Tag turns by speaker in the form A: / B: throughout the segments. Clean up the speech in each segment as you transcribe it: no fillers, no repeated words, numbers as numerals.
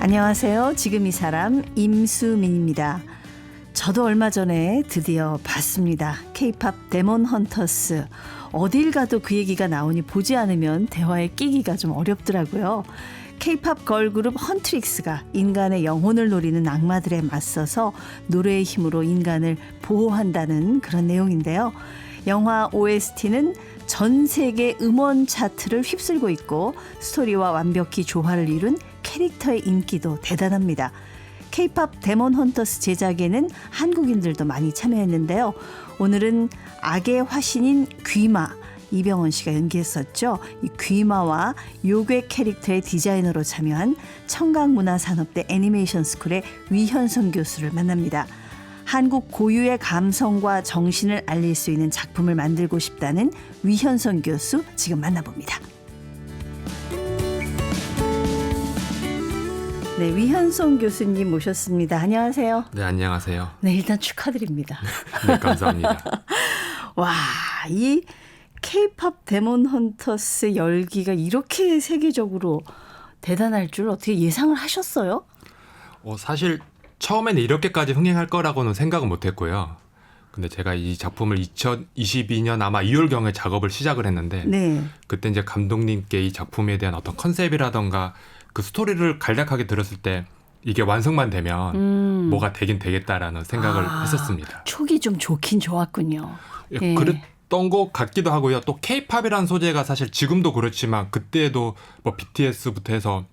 A: 안녕하세요. 지금 이 사람 임수민입니다. 저도 얼마 전에 드디어 봤습니다. K-팝 데몬 헌터스. 어딜 가도 그 얘기가 나오니 보지 않으면 대화에 끼기가 좀 어렵더라고요. K-팝 걸그룹 헌트릭스가 인간의 영혼을 노리는 악마들에 맞서서 노래의 힘으로 인간을 보호한다는 그런 내용인데요. 영화 OST는 전 세계 음원 차트를 휩쓸고 있고 스토리와 완벽히 조화를 이룬 캐릭터의 인기도 대단합니다. K-팝 데몬 헌터스 제작에는 한국인들도 많이 참여했는데요. 오늘은 악의 화신인 귀마, 이병헌 씨가 연기했었죠. 이 귀마와 요괴 캐릭터의 디자이너로 참여한 청강문화산업대 애니메이션 스쿨의 위현성 교수를 만납니다. 한국 고유의 감성과 정신을 알릴 수 있는 작품을 만들고 싶다는 위현성 교수 지금 만나봅니다. 네, 위현성 교수님 모셨습니다. 안녕하세요.
B: 네, 안녕하세요.
A: 네, 일단 축하드립니다.
B: 네, 감사합니다.
A: 와, 이 K-팝 데몬 헌터스 열기가 이렇게 세계적으로 대단할 줄 어떻게 예상을 하셨어요?
B: 사실 처음에는 이렇게까지 흥행할 거라고는 생각은 못했고요. 근데 제가 이 작품을 2022년 아마 2월경에 작업을 시작을 했는데
A: 네.
B: 그때 이제 감독님께 이 작품에 대한 어떤 컨셉이라던가 그 스토리를 간략하게 들었을 때 이게 완성만 되면 뭐가 되긴 되겠다라는 생각을 했었습니다.
A: 촉이 좀 좋긴 좋았군요.
B: 예. 그랬던 것 같기도 하고요. 또 K-팝이라는 소재가 사실 지금도 그렇지만 그때도 뭐 BTS부터 해서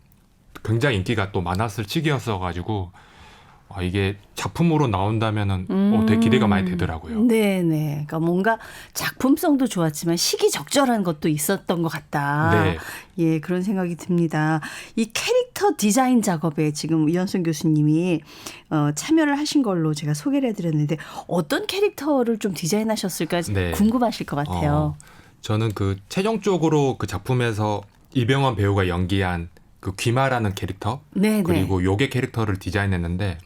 B: 굉장히 인기가 또 많았을 시기였어가지고 이게 작품으로 나온다면은 되게 기대가 많이 되더라고요.
A: 네네. 그러니까 뭔가 작품성도 좋았지만 시기적절한 것도 있었던 것 같다.
B: 네.
A: 예, 그런 생각이 듭니다. 이 캐릭터 디자인 작업에 지금 위현성 교수님이 참여를 하신 걸로 제가 소개를 해드렸는데 어떤 캐릭터를 좀 디자인하셨을까
B: 네.
A: 궁금하실 것 같아요.
B: 저는 그 최종적으로 그 작품에서 이병헌 배우가 연기한 그 귀마라는 캐릭터
A: 네네.
B: 그리고 요괴 캐릭터를 디자인했는데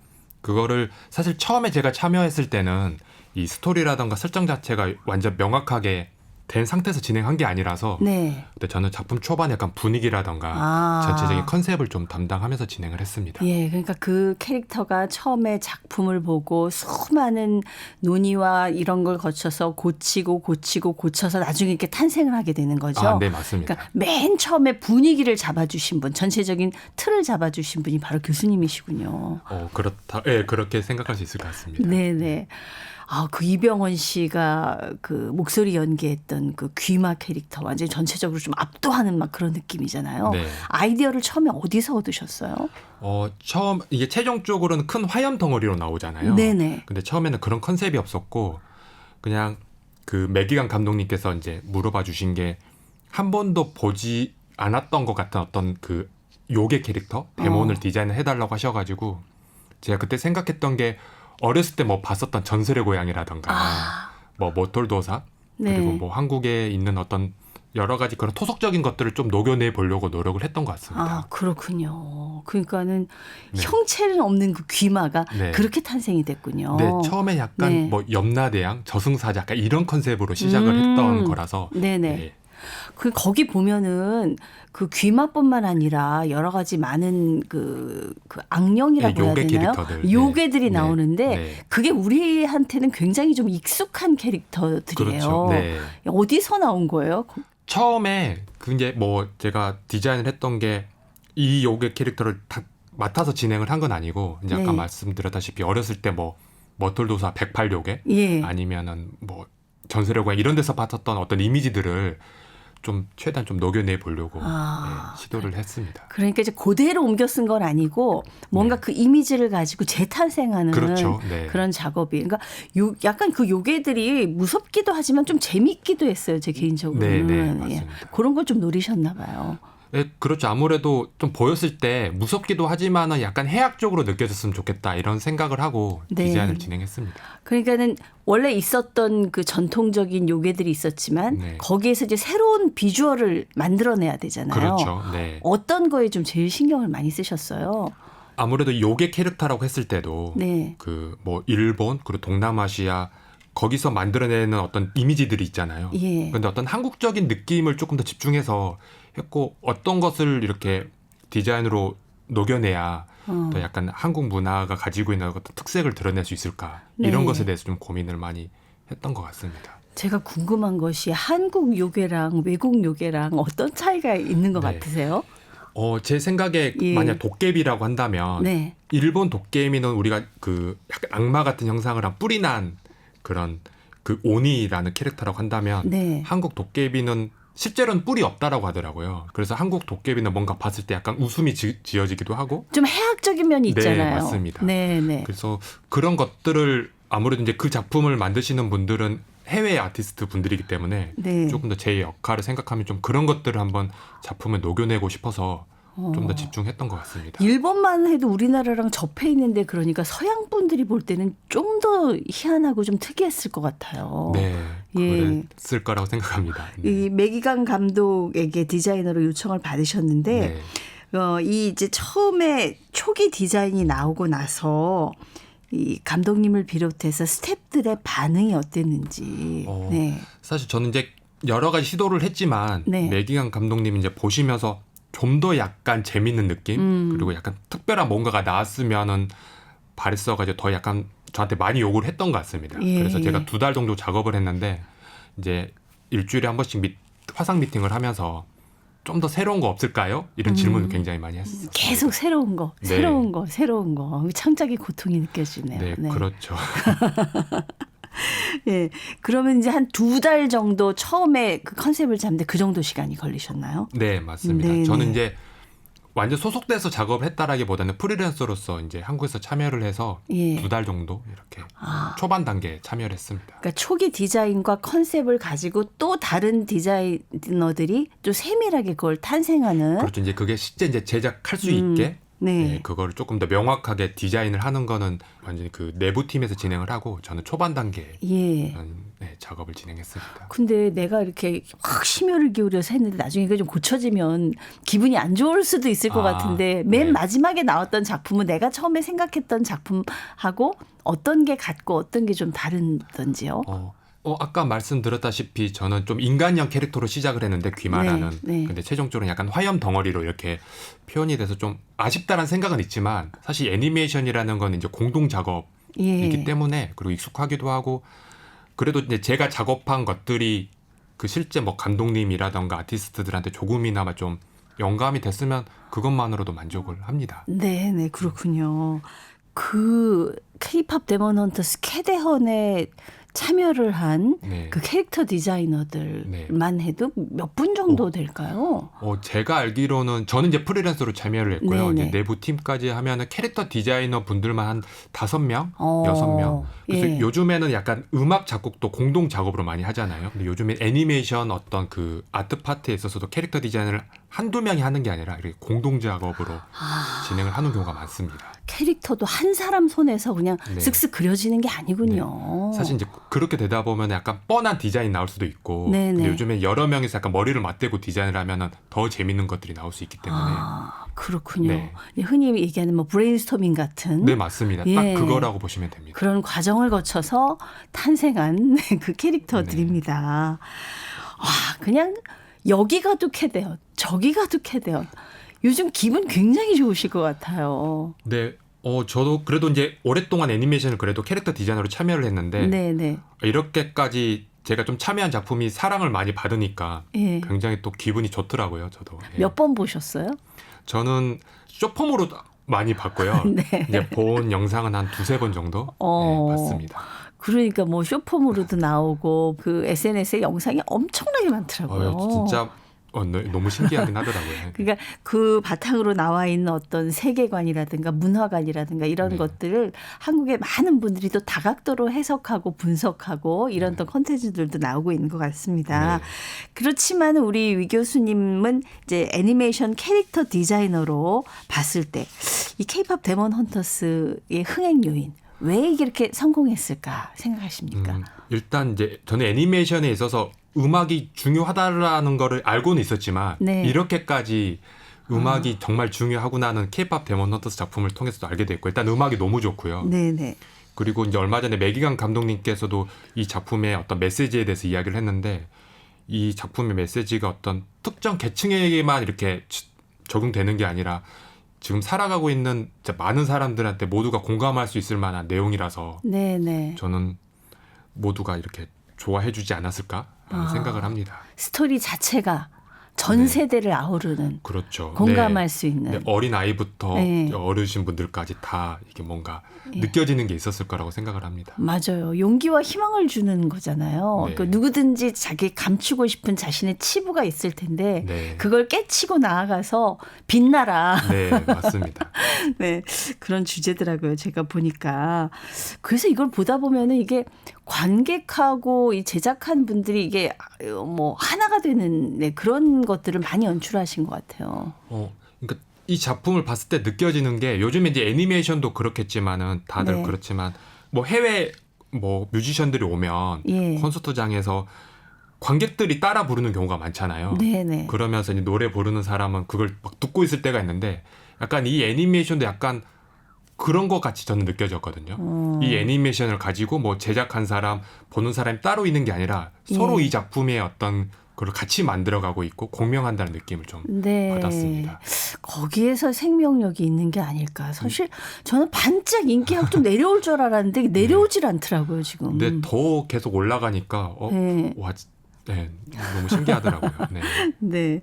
B: 그거를 사실 처음에 제가 참여했을 때는 이 스토리라던가 설정 자체가 완전 명확하게 된 상태에서 진행한 게 아니라서
A: 네.
B: 근데 저는 작품 초반에 약간 분위기라던가 전체적인 컨셉을 좀 담당하면서 진행을 했습니다.
A: 예, 그러니까 그 캐릭터가 처음에 작품을 보고 수많은 논의와 이런 걸 거쳐서 고쳐서 나중에 이렇게 탄생을 하게 되는 거죠.
B: 네, 맞습니다.
A: 그러니까 맨 처음에 분위기를 잡아주신 분, 전체적인 틀을 잡아주신 분이 바로 교수님이시군요.
B: 그렇다. 예, 그렇게 생각할 수 있을 것 같습니다.
A: 네네. 그 이병헌 씨가 그 목소리 연기했던 그 귀마 캐릭터 완전히 전체적으로 좀 압도하는 막 그런 느낌이잖아요.
B: 네.
A: 아이디어를 처음에 어디서 얻으셨어요?
B: 처음 이게 최종적으로는 큰 화염 덩어리로 나오잖아요.
A: 네네.
B: 근데 처음에는 그런 컨셉이 없었고 그냥 그 매기관 감독님께서 이제 물어봐 주신 게 한 번도 보지 않았던 것 같은 어떤 그 요괴 캐릭터 데몬을 디자인을 해달라고 하셔가지고 제가 그때 생각했던 게 어렸을 때 뭐 봤었던 전설의 고향이라던가 뭐 모톨도사
A: 네.
B: 그리고 뭐 한국에 있는 어떤 여러 가지 그런 토속적인 것들을 좀 녹여내 보려고 노력을 했던 것 같습니다.
A: 그렇군요. 그러니까는
B: 네.
A: 형체는 없는 그 귀마가
B: 네.
A: 그렇게 탄생이 됐군요.
B: 네, 처음에 약간
A: 네.
B: 뭐 염라대왕, 저승사자 약간 이런 컨셉으로 시작을 했던 거라서
A: 네네.
B: 네.
A: 거기 보면은 그 귀마뿐만 아니라 여러 가지 많은 그 악령이라고
B: 네,
A: 해야
B: 요괴
A: 되나요?
B: 캐릭터들.
A: 요괴들이
B: 네.
A: 나오는데
B: 네.
A: 그게 우리한테는 굉장히 좀 익숙한 캐릭터들이에요.
B: 그렇죠. 네.
A: 어디서 나온 거예요?
B: 처음에 그게 뭐 제가 디자인을 했던 게 이 요괴 캐릭터를 다 맡아서 진행을 한 건 아니고 이제 아까
A: 네.
B: 말씀드렸다시피 어렸을 때 뭐 머털도사 108요괴
A: 예.
B: 아니면은 뭐 전설의 고향 이런 데서 봤었던 어떤 이미지들을 좀 최대한 좀 녹여내 보려고 시도를 했습니다.
A: 그러니까 이제 그대로 옮겨 쓴 건 아니고 뭔가
B: 네.
A: 그 이미지를 가지고 재탄생하는
B: 그렇죠. 네.
A: 그런 작업이. 그러니까 약간 그 요괴들이 무섭기도 하지만 좀 재밌기도 했어요. 제 개인적으로는.
B: 네, 맞습니다.
A: 그런 걸 좀 노리셨나 봐요.
B: 네, 그렇죠. 아무래도 좀 보였을 때 무섭기도 하지만은 약간 해학적으로 느껴졌으면 좋겠다 이런 생각을 하고
A: 네.
B: 디자인을 진행했습니다.
A: 그러니까는 원래 있었던 그 전통적인 요괴들이 있었지만
B: 네.
A: 거기에서 이제 새로운 비주얼을 만들어내야 되잖아요.
B: 그렇죠. 네.
A: 어떤 거에 좀 제일 신경을 많이 쓰셨어요?
B: 아무래도 요괴 캐릭터라고 했을 때도
A: 네.
B: 그 뭐 일본 그리고 동남아시아 거기서 만들어내는 어떤 이미지들이 있잖아요.
A: 예.
B: 그런데 어떤 한국적인 느낌을 조금 더 집중해서 했고 어떤 것을 이렇게 디자인으로 녹여내야
A: 어.
B: 더 약간 한국 문화가 가지고 있는 어떤 특색을 드러낼 수 있을까
A: 네.
B: 이런 것에 대해서 좀 고민을 많이 했던 것 같습니다.
A: 제가 궁금한 것이 한국 요괴랑 외국 요괴랑 어떤 차이가 있는 것
B: 네.
A: 같으세요?
B: 제 생각에
A: 예.
B: 만약 도깨비라고 한다면
A: 네.
B: 일본 도깨비는 우리가 그 약간 악마 같은 형상을 한 뿔이 난 그런 그 오니라는 캐릭터라고 한다면
A: 네.
B: 한국 도깨비는 실제로는 뿔이 없다라고 하더라고요. 그래서 한국 도깨비는 뭔가 봤을 때 약간 웃음이 지어지기도 하고
A: 좀 해학적인 면이
B: 네,
A: 있잖아요.
B: 맞습니다.
A: 네, 네.
B: 그래서 그런 것들을 아무래도 이제 그 작품을 만드시는 분들은 해외 아티스트 분들이기 때문에
A: 네.
B: 조금 더 제 역할을 생각하면 좀 그런 것들을 한번 작품에 녹여내고 싶어서 좀 더 집중했던 것 같습니다.
A: 일본만 해도 우리나라랑 접해 있는데 그러니까 서양 분들이 볼 때는 좀 더 희한하고 좀 특이했을 것 같아요.
B: 네,
A: 예.
B: 그랬을 거라고 생각합니다. 네.
A: 이 매기강 감독에게 디자이너로 요청을 받으셨는데
B: 네.
A: 이 이제 처음에 초기 디자인이 나오고 나서 이 감독님을 비롯해서 스태프들의 반응이 어땠는지. 네.
B: 사실 저는 이제 여러 가지 시도를 했지만
A: 네.
B: 매기강 감독님 이제 보시면서 좀 더 약간 재밌는 느낌 그리고 약간 특별한 뭔가가 나왔으면은 바랬어가지고 더 약간 저한테 많이 요구를 했던 것 같습니다.
A: 예,
B: 그래서 제가
A: 예.
B: 2달 정도 작업을 했는데 이제 일주일에 한 번씩 화상 미팅을 하면서 좀 더 새로운 거 없을까요? 이런 질문을 굉장히 많이 했어요.
A: 계속 새로운 거,
B: 네.
A: 새로운 거, 새로운 거. 창작의 고통이 느껴지네요.
B: 네, 그렇죠.
A: 예. 그러면 이제 한 2달 정도 처음에 그 컨셉을 잡는데 그 정도 시간이 걸리셨나요?
B: 네, 맞습니다.
A: 네네.
B: 저는 이제 완전 소속돼서 작업을 했다라기보다는 프리랜서로서 이제 한국에서 참여를 해서
A: 예.
B: 2달 정도 이렇게 초반 단계에 참여를 했습니다.
A: 그러니까 초기 디자인과 컨셉을 가지고 또 다른 디자이너들이 또 세밀하게 그걸 탄생하는.
B: 그렇죠. 이제 그게 실제 이제 제작할 수 있게
A: 네.
B: 그거를 조금 더 명확하게 디자인을 하는 거는 완전히 그 내부 팀에서 진행을 하고 저는 초반 단계에
A: 예.
B: 작업을 진행했습니다.
A: 근데 내가 이렇게 확 심혈을 기울여서 했는데 나중에 이게 좀 고쳐지면 기분이 안 좋을 수도 있을 것 같은데 맨
B: 네.
A: 마지막에 나왔던 작품은 내가 처음에 생각했던 작품하고 어떤 게 같고 어떤 게 좀 다른던지요?
B: 아까 말씀드렸다시피 저는 좀 인간형 캐릭터로 시작을 했는데 귀마라는
A: 네.
B: 근데 최종적으로 약간 화염 덩어리로 이렇게 표현이 돼서 좀 아쉽다는 생각은 있지만 사실 애니메이션이라는 건 이제 공동 작업이기
A: 예.
B: 때문에 그리고 익숙하기도 하고 그래도 이제 제가 작업한 것들이 그 실제 뭐 감독님이라던가 아티스트들한테 조금이나마 좀 영감이 됐으면 그것만으로도 만족을 합니다.
A: 네, 네, 그렇군요. 그 K-팝 데몬 헌터스 캐데헌에 참여를 한
B: 네.
A: 그 캐릭터 디자이너들만 해도 몇 분 정도 될까요?
B: 제가 알기로는 저는 이제 프리랜서로 참여를 했고요.
A: 네네.
B: 이제 내부 팀까지 하면은 캐릭터 디자이너 분들만 한 5명, 6명. 그래서
A: 예.
B: 요즘에는 약간 음악 작곡도 공동 작업으로 많이 하잖아요. 근데 요즘에 애니메이션 어떤 그 아트 파트에 있어서도 캐릭터 디자인을 한두 명이 하는 게 아니라 이렇게 공동 작업으로 진행을 하는 경우가 많습니다.
A: 캐릭터도 한 사람 손에서 그냥
B: 네.
A: 쓱쓱 그려지는 게 아니군요.
B: 사실 이제 그렇게 되다 보면 약간 뻔한 디자인 나올 수도 있고
A: 네네.
B: 근데 요즘에 여러 명이서 약간 머리를 맞대고 디자인을 하면은 더 재밌는 것들이 나올 수 있기 때문에
A: 그렇군요.
B: 네.
A: 흔히 얘기하는 뭐 브레인스토밍 같은
B: 네, 맞습니다.
A: 예.
B: 딱 그거라고 보시면 됩니다.
A: 그런 과정을 거쳐서 탄생한 그 캐릭터들입니다. 와, 그냥 여기 가도 캐대요. 저기 가도 캐대요. 요즘 기분 굉장히 좋으실 것 같아요.
B: 네, 저도 그래도 이제 오랫동안 애니메이션을 그래도 캐릭터 디자이너로 참여를 했는데
A: 네네.
B: 이렇게까지 제가 좀 참여한 작품이 사랑을 많이 받으니까
A: 예.
B: 굉장히 또 기분이 좋더라고요. 저도. 예.
A: 몇 번 보셨어요?
B: 저는 쇼폼으로 많이 봤고요.
A: 네.
B: 이제 본 영상은 한 2-3번 정도 봤습니다.
A: 그러니까 뭐 쇼폼으로도 나오고 그 SNS에 영상이 엄청나게 많더라고요.
B: 진짜 너무 신기하긴 하더라고요.
A: 그러니까 그 바탕으로 나와 있는 어떤 세계관이라든가 문화관이라든가 이런
B: 네.
A: 것들을 한국의 많은 분들이 또 다각도로 해석하고 분석하고 이런 또 콘텐츠들도 나오고 있는 것 같습니다.
B: 네.
A: 그렇지만 우리 위 교수님은 이제 애니메이션 캐릭터 디자이너로 봤을 때 이 K-팝 데몬 헌터스의 흥행 요인 왜 이렇게 성공했을까 생각하십니까?
B: 일단 이제 저는 애니메이션에 있어서 음악이 중요하다라는 거를 알고는 있었지만
A: 네.
B: 이렇게까지 음악이 정말 중요하구나는 K-팝 데몬 헌터스 작품을 통해서도 알게 됐고 일단 음악이 너무 좋고요.
A: 네네.
B: 그리고 이제 얼마 전에 매기강 감독님께서도 이 작품의 어떤 메시지에 대해서 이야기를 했는데 이 작품의 메시지가 어떤 특정 계층에게만 이렇게 적용되는 게 아니라 지금 살아가고 있는 진짜 많은 사람들한테 모두가 공감할 수 있을 만한 내용이라서
A: 네네.
B: 저는 모두가 이렇게 좋아해주지 않았을까라는 생각을 합니다.
A: 스토리 자체가 전
B: 네.
A: 세대를 아우르는
B: 그렇죠.
A: 공감할 수 있는.
B: 네, 어린 아이부터
A: 네.
B: 어르신 분들까지 다 이게 뭔가
A: 예.
B: 느껴지는 게 있었을 거라고 생각을 합니다.
A: 맞아요. 용기와 희망을 주는 거잖아요.
B: 네.
A: 그 누구든지 자기 감추고 싶은 자신의 치부가 있을 텐데
B: 네,
A: 그걸 깨치고 나아가서 빛나라.
B: 네 맞습니다.
A: 네, 그런 주제더라고요. 제가 보니까. 그래서 이걸 보다 보면은 이게 관객하고 이 제작한 분들이 이게 뭐 하나가 되는 네, 그런 것들을 많이 연출하신 것 같아요.
B: 그러니까 이 작품을 봤을 때 느껴지는 게 요즘에 이제 애니메이션도 그렇겠지만은 다들
A: 네.
B: 그렇지만 뭐 해외 뭐 뮤지션들이 오면
A: 예.
B: 콘서트장에서 관객들이 따라 부르는 경우가 많잖아요.
A: 네네.
B: 그러면서 이제 노래 부르는 사람은 그걸 막 듣고 있을 때가 있는데 약간 이 애니메이션도 약간 그런 것 같이 저는 느껴졌거든요. 이 애니메이션을 가지고 뭐 제작한 사람, 보는 사람이 따로 있는 게 아니라 서로
A: 예.
B: 이 작품의 어떤 그걸 같이 만들어가고 있고 공명한다는 느낌을 좀
A: 네.
B: 받았습니다.
A: 거기에서 생명력이 있는 게 아닐까. 사실 저는 반짝 인기가 좀 내려올 줄 알았는데 내려오질 않더라고요, 지금.
B: 근데 더 계속 올라가니까
A: 네.
B: 와, 네, 너무 신기하더라고요. 네.
A: 네.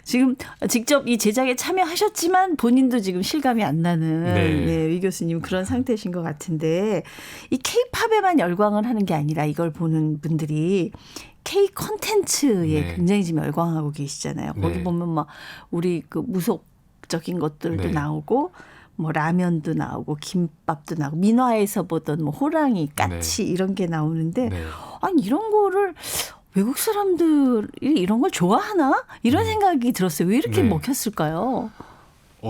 A: 지금 직접 이 제작에 참여하셨지만 본인도 지금 실감이 안 나는
B: 네.
A: 위 교수님 그런 상태신 것 같은데 이 K-팝에만 열광을 하는 게 아니라 이걸 보는 분들이 K 콘텐츠에
B: 네.
A: 굉장히 지금 열광하고 계시잖아요. 거기
B: 네.
A: 보면 막 우리 그 무속적인 것들도
B: 네.
A: 나오고 뭐 라면도 나오고 김밥도 나오고 민화에서 보던 뭐 호랑이, 까치 이런 게 나오는데
B: 네.
A: 아니 이런 거를 외국 사람들이 이런 걸 좋아하나? 이런 생각이 들었어요. 왜 이렇게
B: 네.
A: 먹혔을까요?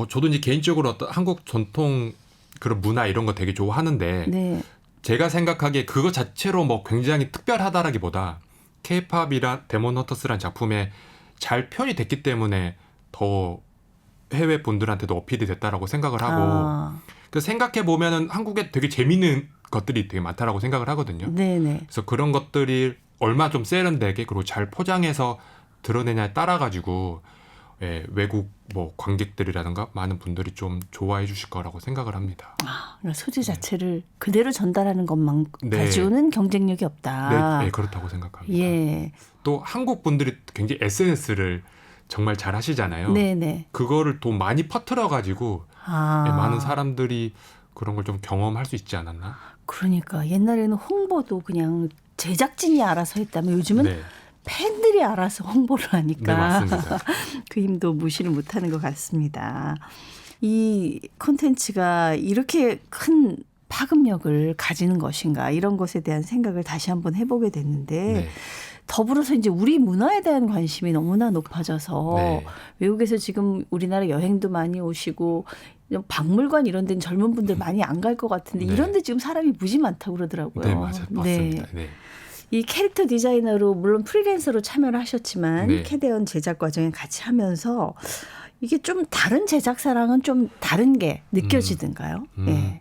B: 저도 이제 개인적으로 어떤 한국 전통 그런 문화 이런 거 되게 좋아하는데
A: 네.
B: 제가 생각하기에 그거 자체로 뭐 굉장히 특별하다라기보다 K-팝이란 데몬 헌터스란 작품에 잘 표현이 됐기 때문에 더 해외 분들한테도 어필이 됐다라고 생각을 하고 그 생각해 보면은 한국에 되게 재미있는 것들이 되게 많다라고 생각을 하거든요.
A: 네네.
B: 그래서 그런 것들이 얼마 좀 세련되게 그리고 잘 포장해서 드러내냐에 따라 가지고 외국 뭐 관객들이라든가 많은 분들이 좀 좋아해 주실 거라고 생각을 합니다.
A: 그러니까 소재 자체를 그대로 전달하는 것만
B: 네.
A: 가지고는 경쟁력이 없다.
B: 네, 그렇다고 생각합니다.
A: 예.
B: 또 한국 분들이 굉장히 SNS를 정말 잘 하시잖아요.
A: 네네.
B: 그거를 또 많이 퍼뜨려 가지고 많은 사람들이 그런 걸 좀 경험할 수 있지 않았나?
A: 그러니까 옛날에는 홍보도 그냥 제작진이 알아서 했다면 요즘은
B: 네,
A: 팬들이 알아서 홍보를 하니까
B: 네 맞습니다.
A: 그 힘도 무시를 못하는 것 같습니다. 이 콘텐츠가 이렇게 큰 파급력을 가지는 것인가 이런 것에 대한 생각을 다시 한번 해보게 됐는데
B: 네,
A: 더불어서 이제 우리 문화에 대한 관심이 너무나 높아져서
B: 네.
A: 외국에서 지금 우리나라 여행도 많이 오시고 박물관 이런 데는 젊은 분들 많이 안 갈 것 같은데
B: 네.
A: 이런 데 지금 사람이 무지 많다고 그러더라고요.
B: 네, 맞아요. 맞습니다. 네.
A: 이 캐릭터 디자이너로 물론 프리랜서로 참여를 하셨지만
B: 네.
A: 캐대언 제작 과정에 같이 하면서 이게 좀 다른 제작사랑은 좀 다른 게 느껴지던가요? 예.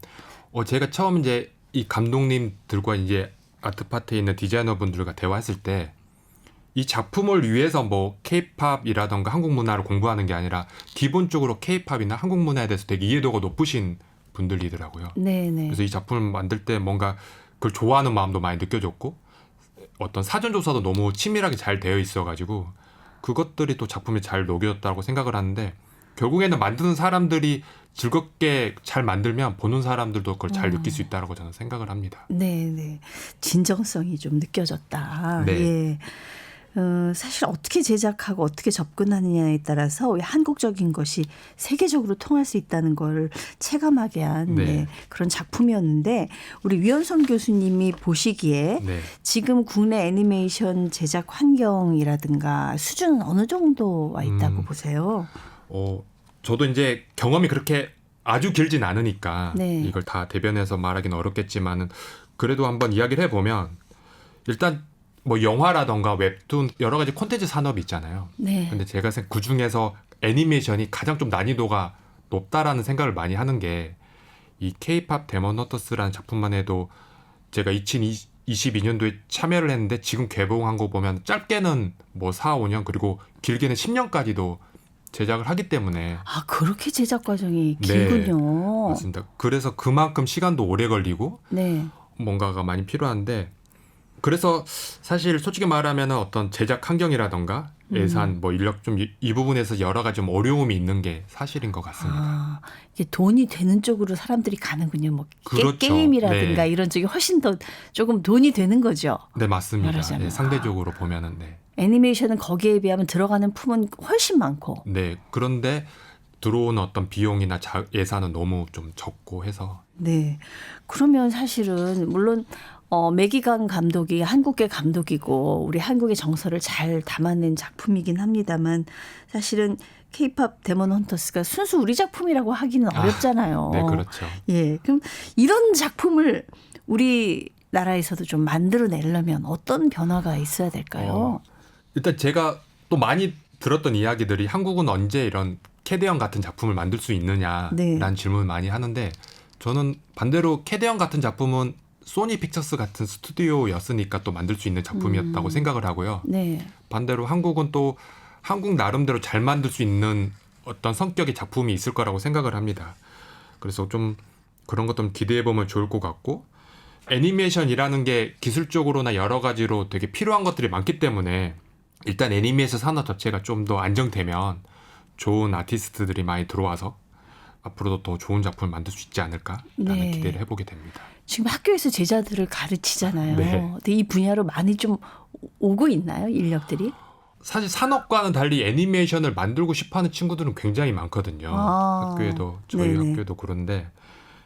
B: 제가 처음 이제 이 감독님들과 이제 아트파트에 있는 디자이너 분들과 대화했을 때 이 작품을 위해서 뭐 K-팝이라던가 한국 문화를 공부하는 게 아니라 기본적으로 K-팝이나 한국 문화에 대해서 되게 이해도가 높으신 분들이더라고요.
A: 네네.
B: 그래서 이 작품을 만들 때 뭔가 그걸 좋아하는 마음도 많이 느껴졌고 어떤 사전 조사도 너무 치밀하게 잘 되어 있어가지고 그것들이 또 작품에 잘 녹여졌다고 생각을 하는데 결국에는 만드는 사람들이 즐겁게 잘 만들면 보는 사람들도 그걸 잘 느낄 수 있다라고 저는 생각을 합니다.
A: 네네. 진정성이 좀 느껴졌다.
B: 네.
A: 예. 사실 어떻게 제작하고 어떻게 접근하느냐에 따라서 한국적인 것이 세계적으로 통할 수 있다는 걸 체감하게 한
B: 네.
A: 그런 작품이었는데 우리 위원성 교수님이 보시기에
B: 네.
A: 지금 국내 애니메이션 제작 환경이라든가 수준은 어느 정도 와 있다고 보세요?
B: 저도 이제 경험이 그렇게 아주 길진 않으니까
A: 네.
B: 이걸 다 대변해서 말하기는 어렵겠지만은 그래도 한번 이야기를 해보면 일단 뭐 영화라던가 웹툰 여러 가지 콘텐츠 산업이 있잖아요.
A: 네.
B: 근데 제가 그 중에서 애니메이션이 가장 좀 난이도가 높다라는 생각을 많이 하는 게 이 K-팝 데몬 헌터스라는 작품만 해도 제가 2022년도에 참여를 했는데 지금 개봉한 거 보면 짧게는 뭐 4, 5년 그리고 길게는 10년까지도 제작을 하기 때문에
A: 아, 그렇게 제작 과정이
B: 네.
A: 길군요.
B: 맞습니다. 그래서 그만큼 시간도 오래 걸리고
A: 네.
B: 뭔가가 많이 필요한데 그래서 사실 솔직히 말하면 어떤 제작 환경이라던가 예산 뭐 인력 좀 이 부분에서 여러 가지 좀 어려움이 있는 게 사실인 것 같습니다.
A: 아, 이게 돈이 되는 쪽으로 사람들이 가는군요. 뭐
B: 그렇죠.
A: 게임이라든가
B: 네.
A: 이런 쪽이 훨씬 더 조금 돈이 되는 거죠.
B: 네, 맞습니다.
A: 말하자면.
B: 예, 상대적으로 보면은 네.
A: 애니메이션은 거기에 비하면 들어가는 품은 훨씬 많고.
B: 네. 그런데 들어오는 어떤 비용이나 예산은 너무 좀 적고 해서
A: 네. 그러면 사실은 물론 매기강 감독이 한국의 감독이고 우리 한국의 정서를 잘 담아낸 작품이긴 합니다만 사실은 K-팝 데몬 헌터스가 순수 우리 작품이라고 하기는 어렵잖아요.
B: 네, 그렇죠.
A: 예. 그럼 이런 작품을 우리나라에서도 좀 만들어내려면 어떤 변화가 있어야 될까요?
B: 일단 제가 또 많이 들었던 이야기들이 한국은 언제 이런 캐대언 같은 작품을 만들 수 있느냐라는
A: 네.
B: 질문을 많이 하는데 저는 반대로 캐대언 같은 작품은 소니 픽처스 같은 스튜디오였으니까 또 만들 수 있는 작품이었다고 생각을 하고요.
A: 네.
B: 반대로 한국은 또 한국 나름대로 잘 만들 수 있는 어떤 성격의 작품이 있을 거라고 생각을 합니다. 그래서 좀 그런 것 좀 기대해 보면 좋을 것 같고 애니메이션이라는 게 기술적으로나 여러 가지로 되게 필요한 것들이 많기 때문에 일단 애니메이션 산업 자체가 좀 더 안정되면 좋은 아티스트들이 많이 들어와서 앞으로도 더 좋은 작품을 만들 수 있지 않을까라는
A: 네.
B: 기대를 해보게 됩니다.
A: 지금 학교에서 제자들을 가르치잖아요.
B: 네.
A: 근데 이 분야로 많이 좀 오고 있나요? 인력들이?
B: 사실 산업과는 달리 애니메이션을 만들고 싶어하는 친구들은 굉장히 많거든요.
A: 아,
B: 학교에도 저희
A: 네네.
B: 학교도 그런데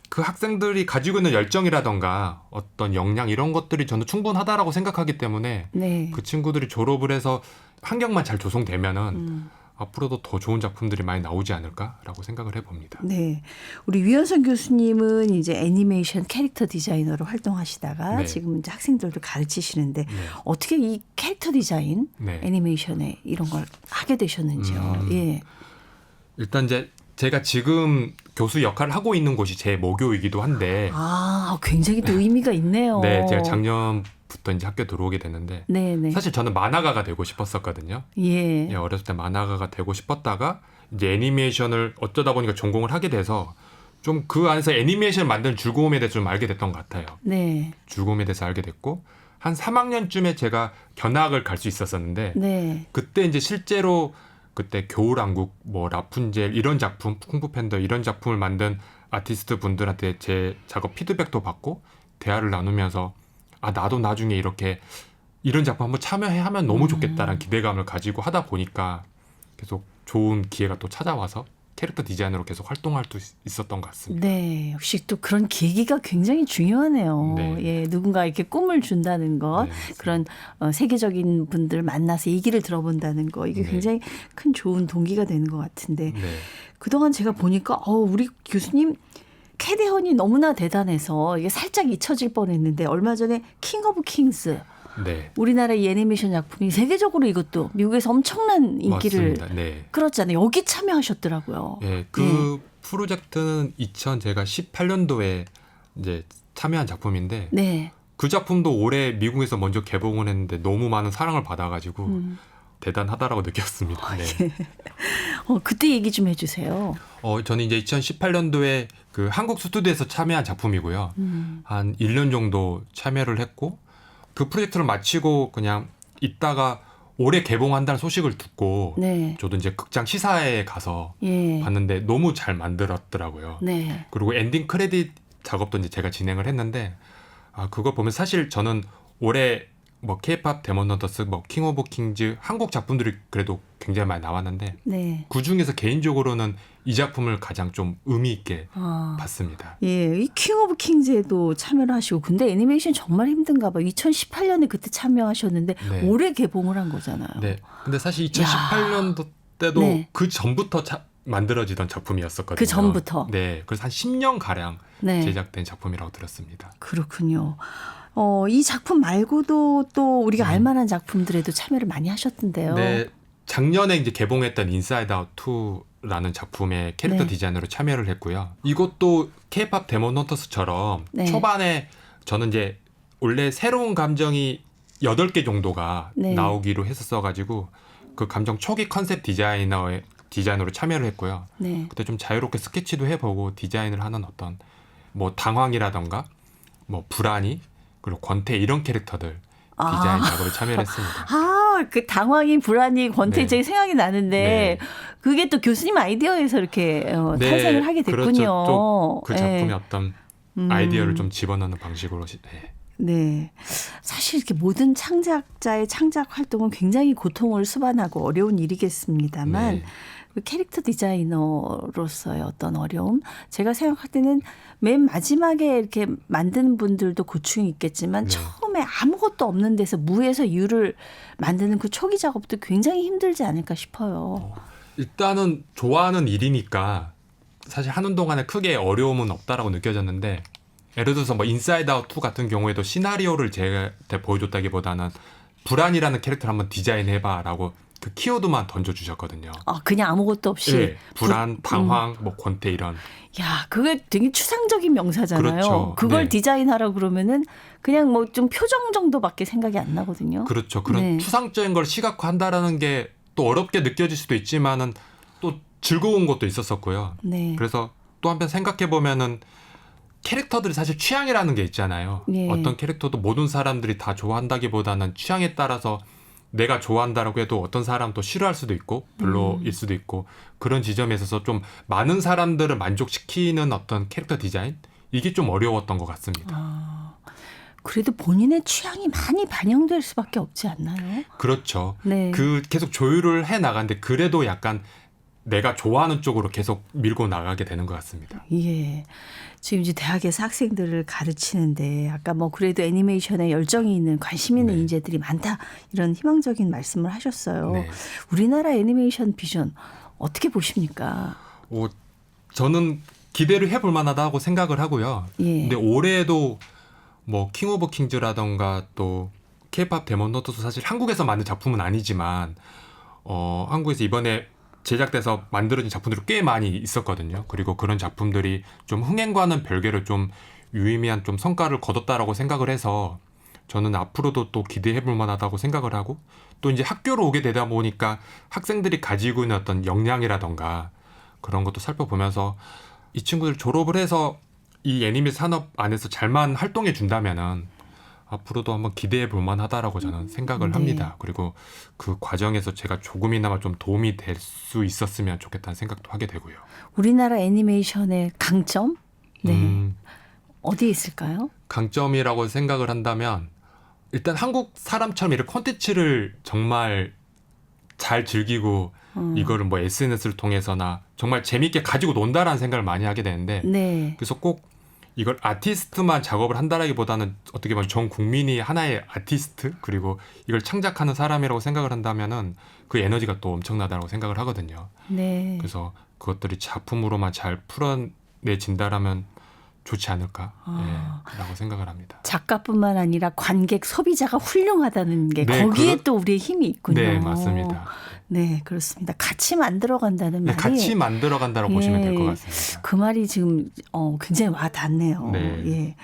B: 그 학생들이 가지고 있는 열정이라던가 어떤 역량 이런 것들이 저는 충분하다라고 생각하기 때문에
A: 네.
B: 그 친구들이 졸업을 해서 환경만 잘 조성되면은 앞으로도 더 좋은 작품들이 많이 나오지 않을까라고 생각을 해봅니다.
A: 네. 우리 유현선 교수님은 이제 애니메이션 캐릭터 디자이너로 활동하시다가
B: 네.
A: 지금 이제 학생들도 가르치시는데
B: 네.
A: 어떻게 이 캐릭터 디자인
B: 네.
A: 애니메이션에 이런 걸 하게 되셨는지요? 예.
B: 일단 이제 제가 지금 교수 역할을 하고 있는 곳이 제 모교이기도 한데
A: 아, 굉장히 또 의미가 있네요.
B: 네, 제가 작년부터 이제 학교 들어오게 됐는데
A: 네네.
B: 사실 저는 만화가가 되고 싶었었거든요.
A: 예.
B: 예, 어렸을 때 만화가가 되고 싶었다가 이제 애니메이션을 어쩌다 보니까 전공을 하게 돼서 좀 그 안에서 애니메이션을 만드는 즐거움에 대해서 좀 알게 됐던 것 같아요.
A: 네.
B: 즐거움에 대해서 알게 됐고 한 3학년쯤에 제가 견학을 갈 수 있었었는데
A: 네.
B: 그때 이제 실제로 그때 겨울왕국 뭐 라푼젤 이런 작품 쿵푸팬더 이런 작품을 만든 아티스트 분들한테 제 작업 피드백도 받고 대화를 나누면서 아 나도 나중에 이렇게 이런 작품 한번 참여해 하면 너무 좋겠다라는 기대감을 가지고 하다 보니까 계속 좋은 기회가 또 찾아와서 캐릭터 디자이너로 계속 활동할 수 있었던 것 같습니다.
A: 네, 역시 또 그런 계기가 굉장히 중요하네요.
B: 네.
A: 예, 누군가 이렇게 꿈을 준다는 것,
B: 네, 맞습니다.
A: 그런 세계적인 분들 만나서 얘기를 들어본다는 거, 이게
B: 네.
A: 굉장히 큰 좋은 동기가 되는 것 같은데
B: 네.
A: 그동안 제가 보니까 우리 교수님 캐대헌이 너무나 대단해서 이게 살짝 잊혀질 뻔했는데 얼마 전에 킹 오브 킹스
B: 네.
A: 우리나라 이 애니메이션 작품이 세계적으로 이것도 미국에서 엄청난 인기를
B: 맞습니다. 네.
A: 끌었잖아요. 여기 참여하셨더라고요.
B: 예, 그 프로젝트는 2018년도에 이제 참여한 작품인데
A: 네.
B: 그 작품도 올해 미국에서 먼저 개봉을 했는데 너무 많은 사랑을 받아가지고 대단하다라고 느꼈습니다. 네.
A: 그때 얘기 좀 해주세요.
B: 저는 이제 2018년도에 그 한국 스튜디오에서 참여한 작품이고요. 한 1년 정도 참여를 했고 그 프로젝트를 마치고 그냥 있다가 올해 개봉한다는 소식을 듣고
A: 네.
B: 저도 이제 극장 시사회에 가서
A: 예.
B: 봤는데 너무 잘 만들었더라고요.
A: 네.
B: 그리고 엔딩 크레딧 작업도 이제 제가 진행을 했는데 그걸 보면 사실 저는 올해 뭐 K-팝 데몬 헌터스, 뭐 킹 오브 킹즈 한국 작품들이 그래도 굉장히 많이 나왔는데
A: 네.
B: 그 중에서 개인적으로는 이 작품을 가장 좀 의미 있게 봤습니다.
A: 예, 이 킹 오브 킹즈에도 참여를 하시고 근데 애니메이션 정말 힘든가 봐요. 2018년에 그때 참여하셨는데
B: 네.
A: 올해 개봉을 한 거잖아요.
B: 네. 근데 사실 2018년도 때도
A: 네.
B: 그 전부터 만들어지던 작품이었었거든요.
A: 그 전부터?
B: 네. 그래서 한 10년 가량
A: 네.
B: 제작된 작품이라고 들었습니다.
A: 그렇군요. 이 작품 말고도 또 우리가 알만한 작품들에도 참여를 많이 하셨던데요.
B: 네. 작년에 이제 개봉했던 인사이드 아웃 2라는 작품의 캐릭터
A: 네.
B: 디자이너로 참여를 했고요. 이것도 K-팝 데몬 헌터스처럼
A: 네.
B: 초반에 저는 이제 원래 새로운 감정이 8개 정도가
A: 네.
B: 나오기로 했었어가지고 그 감정 초기 컨셉 디자이너의 디자이너로 참여를 했고요.
A: 네.
B: 그때 좀 자유롭게 스케치도 해보고 디자인을 하는 어떤 뭐 당황이라던가 뭐 불안이 그리고 권태 이런 캐릭터들 디자인 작업에 참여를 했습니다.
A: 그 당황이 불안이 권태
B: 네.
A: 제 생각이 나는데
B: 네.
A: 그게 또 교수님 아이디어에서 이렇게
B: 네,
A: 탄생을 하게 됐군요.
B: 그렇죠. 또 그 작품의
A: 네.
B: 어떤 아이디어를 좀 집어넣는 방식으로 네.
A: 네. 사실 이렇게 모든 창작자의 창작 활동은 굉장히 고통을 수반하고 어려운 일이겠습니다만
B: 네.
A: 그 캐릭터 디자이너로서의 어떤 어려움, 제가 생각할 때는 맨 마지막에 이렇게 만드는 분들도 고충이 있겠지만
B: 네.
A: 처음에 아무것도 없는 데서 무에서 유를 만드는 그 초기 작업도 굉장히 힘들지 않을까 싶어요.
B: 일단은 좋아하는 일이니까 사실 하는 동안에 크게 어려움은 없다라고 느껴졌는데 예를 들어서 뭐 인사이드 아웃 2 같은 경우에도 시나리오를 제한테 보여줬다기보다는 불안이라는 캐릭터를 한번 디자인해봐라고 그 키워드만 던져주셨거든요.
A: 그냥 아무것도 없이.
B: 네, 불안, 당황, 뭐 권태 이런.
A: 야, 그게 되게 추상적인 명사잖아요.
B: 그렇죠.
A: 그걸
B: 네.
A: 디자인하라 그러면은 그냥 뭐 좀 표정 정도밖에 생각이 안 나거든요.
B: 그렇죠. 그런
A: 네.
B: 추상적인 걸 시각화한다라는 게 또 어렵게 느껴질 수도 있지만은 또 즐거운 것도 있었었고요.
A: 네.
B: 그래서 또 한편 생각해 보면은 캐릭터들이 사실 취향이라는 게 있잖아요.
A: 예.
B: 어떤 캐릭터도 모든 사람들이 다 좋아한다기보다는 취향에 따라서 내가 좋아한다라고 해도 어떤 사람 또 싫어할 수도 있고 별로일 수도 있고 그런 지점에 있어서 좀 많은 사람들을 만족시키는 어떤 캐릭터 디자인 이게 좀 어려웠던 것 같습니다.
A: 그래도 본인의 취향이 많이 반영될 수밖에 없지 않나요?
B: 그렇죠.
A: 네.
B: 그 계속 조율을 해 나가는데 그래도 약간 내가 좋아하는 쪽으로 계속 밀고 나가게 되는 것 같습니다.
A: 예. 지금 이제 대학에서 학생들을 가르치는데 아까 뭐 그래도 애니메이션에 열정이 있는 관심 있는
B: 네.
A: 인재들이 많다 이런 희망적인 말씀을 하셨어요.
B: 네.
A: 우리나라 애니메이션 비전 어떻게 보십니까?
B: 저는 기대를 해볼 만하다고 생각을 하고요.
A: 예.
B: 근데 올해도 뭐 킹 오브 킹즈라던가 또 K-팝 데몬 헌터도 사실 한국에서 만든 작품은 아니지만 한국에서 이번에 제작돼서 만들어진 작품들이 꽤 많이 있었거든요. 그리고 그런 작품들이 좀 흥행과는 별개로 좀 유의미한 좀 성과를 거뒀다라고 생각을 해서 저는 앞으로도 또 기대해볼 만하다고 생각을 하고 또 이제 학교로 오게 되다 보니까 학생들이 가지고 있는 어떤 역량이라던가 그런 것도 살펴보면서 이 친구들 졸업을 해서 이 애니메 산업 안에서 잘만 활동해 준다면은 앞으로도 한번 기대해 볼 만하다라고 저는 생각을
A: 네.
B: 합니다. 그리고 그 과정에서 제가 조금이나마 좀 도움이 될 수 있었으면 좋겠다는 생각도 하게 되고요.
A: 우리나라 애니메이션의 강점? 네. 어디에 있을까요?
B: 강점이라고 생각을 한다면 일단 한국 사람처럼 이런 콘텐츠를 정말 잘 즐기고 이거를 뭐 SNS를 통해서나 정말 재미있게 가지고 논다라는 생각을 많이 하게 되는데
A: 네.
B: 그래서 꼭 이걸 아티스트만 작업을 한다라기보다는 어떻게 보면 전 국민이 하나의 아티스트 그리고 이걸 창작하는 사람이라고 생각을 한다면은 그 에너지가 또 엄청나다고 생각을 하거든요.
A: 네.
B: 그래서 그것들이 작품으로만 잘 풀어내진다라면 좋지 않을까라고 생각을 합니다.
A: 작가뿐만 아니라 관객, 소비자가 훌륭하다는 게
B: 네,
A: 거기에 또 우리의 힘이 있군요.
B: 네, 맞습니다.
A: 네, 그렇습니다. 같이 만들어간다는
B: 네,
A: 말이
B: 같이 만들어간다고 보시면 될 것
A: 예,
B: 같습니다.
A: 그 말이 지금 굉장히 와 닿네요.
B: 네.
A: 예.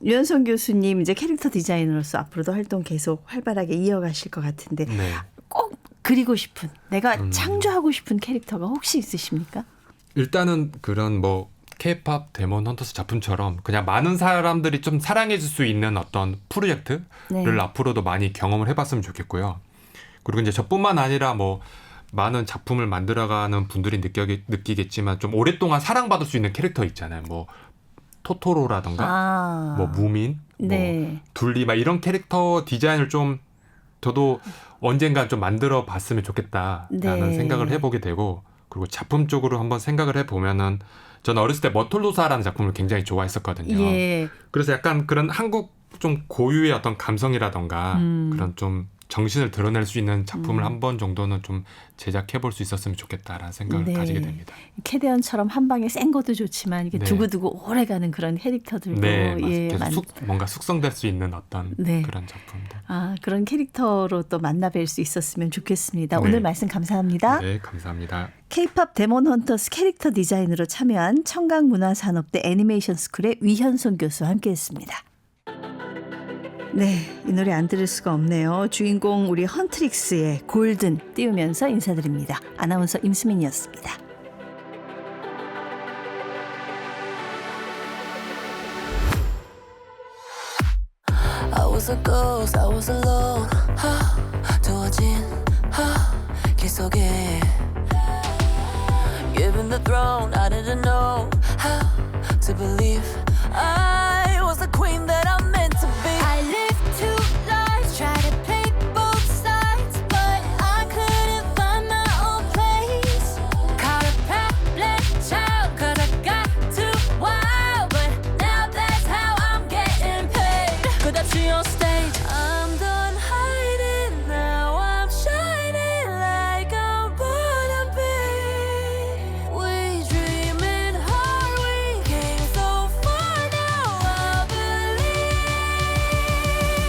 A: 유현성 교수님 이제 캐릭터 디자이너로서 앞으로도 활동 계속 활발하게 이어가실 것 같은데
B: 네.
A: 꼭 그리고 싶은 내가 창조하고 싶은 캐릭터가 혹시 있으십니까?
B: 일단은 그런 뭐 K-팝 데몬 헌터스 작품처럼 그냥 많은 사람들이 좀 사랑해 줄 수 있는 어떤 프로젝트를
A: 네.
B: 앞으로도 많이 경험을 해봤으면 좋겠고요. 그리고 이제 저뿐만 아니라 뭐 많은 작품을 만들어가는 분들이 느끼겠지만 좀 오랫동안 사랑받을 수 있는 캐릭터 있잖아요. 뭐 토토로라던가 뭐 무민,
A: 네.
B: 뭐 둘리 막 이런 캐릭터 디자인을 좀 저도 언젠가 좀 만들어 봤으면 좋겠다라는
A: 네.
B: 생각을 해보게 되고 그리고 작품 쪽으로 한번 생각을 해보면은 저는 어렸을 때 머톨로사라는 작품을 굉장히 좋아했었거든요.
A: 예.
B: 그래서 약간 그런 한국 좀 고유의 어떤 감성이라던가 그런 좀 정신을 드러낼 수 있는 작품을 한 번 정도는 좀 제작해 볼 수 있었으면 좋겠다라는 생각을
A: 네.
B: 가지게 됩니다.
A: 캐대언처럼 한 방에 센 것도 좋지만 이게
B: 네.
A: 두고두고 오래가는 그런 캐릭터들도
B: 네,
A: 예,
B: 계속 뭔가 숙성될 수 있는 어떤
A: 네.
B: 그런 작품들.
A: 그런 캐릭터로 또 만나뵐 수 있었으면 좋겠습니다.
B: 네.
A: 오늘 말씀 감사합니다.
B: 네, 감사합니다.
A: K-팝 데몬 헌터스 캐릭터 디자인으로 참여한 청강문화산업대 애니메이션 스쿨의 위현송 교수와 함께했습니다. 네, 이 노래 안 들을 수가 없네요. 주인공 우리 헌트릭스의 골든 띄우면서 인사드립니다. 아나운서 임수민이었습니다.
C: I was a ghost, I was alone. 두어진 길 속에 Given the throne, I didn't know how to believe I was the queen that I'm meant to be. I lived two lives, tried to play both sides, but I couldn't find my own place. Caught a problem child, 'cause I got too wild, but now that's how I'm getting paid. 끝없이 on stage, I'm done hiding, now I'm shining like I'm born to be. We dreaming hard, we came so far, now I believe.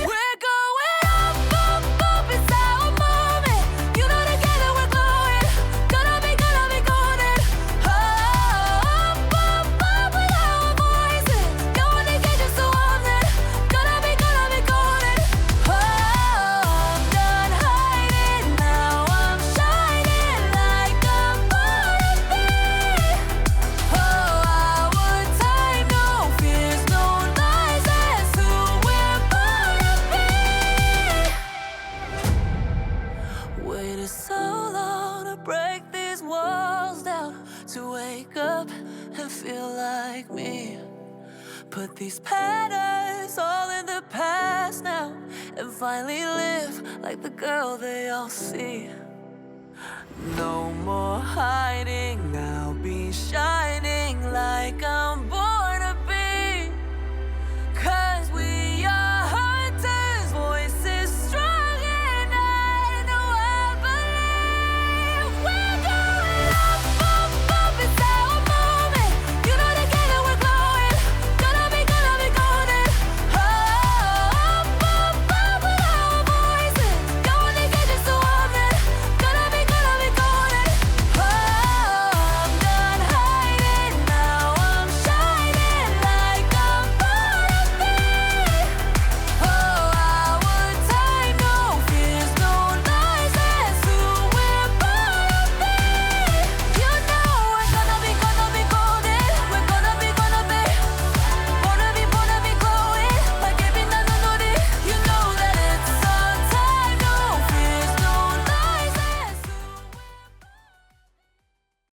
C: We're going up, up, up, it's our moment. You know together we're glowing, gonna be golden. Up, up, up with our voices, going to get you so on it. Gonna be golden. Oh, I'm done hiding, now I'm shining like I'm born to be. Oh, our time, no fears, no lies, that's who we're born to be. Waited so long to break these walls down, to wake up and feel like me. Put these patterns all in the past now, and finally live like the girl they all see. No more hiding, I'll be shining